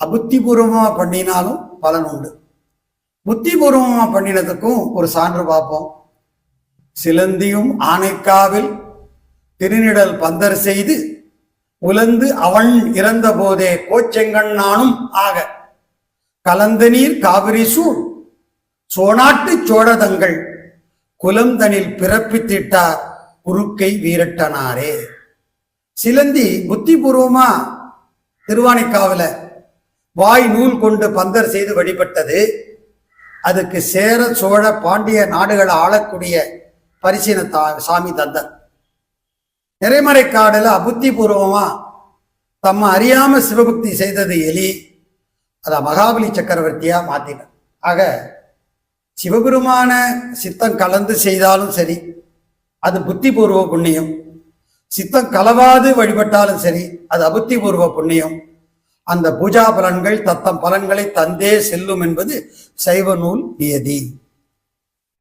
அபுத்திபூர்வமா பண்ணினாலும் பலன் உண்டு. புத்திபூர்வமா பண்ணினதுக்கும் ஒரு சான்று பார்ப்போம். சிலந்தியும் ஆனைக்காவில் திருநிடல் பந்தர் செய்து உலந்து அவன் இறந்த போதே கோச்செங்கண்ணானும் ஆக கலந்த நீர் காவிரி சூழ் சோனாட்டு சோழதங்கள் குலந்தனில் பிறப்பித்திட்டார் குறுக்கை வீரட்டனாரே. சிலந்தி புத்திபூர்வமா திருவானைக்காவில வாய் நூல் கொண்டு பந்தர் செய்து வழிபட்டது. அதுக்கு சேர சோழ பாண்டிய நாடுகளை ஆளக்கூடிய பரிசீன சாமி தந்தார். நிறைமறைக்காடுல அபுத்திபூர்வமா தம்ம அறியாம சிவபக்தி செய்தது எலி. அத மகாபலி சக்கரவர்த்தியா மாத்தினார். ஆக சிவபெருமான சித்தம் கலந்து செய்தாலும் சரி, அது புத்திபூர்வ புண்ணியம். சித்தம் கலவாது வழிபட்டாலும் சரி, அது அபுத்திபூர்வ புண்ணியம். அந்த பூஜா பலன்கள் தத்தம் பலன்களை தந்தே செல்லும் என்பது சைவ நூல் நியதி.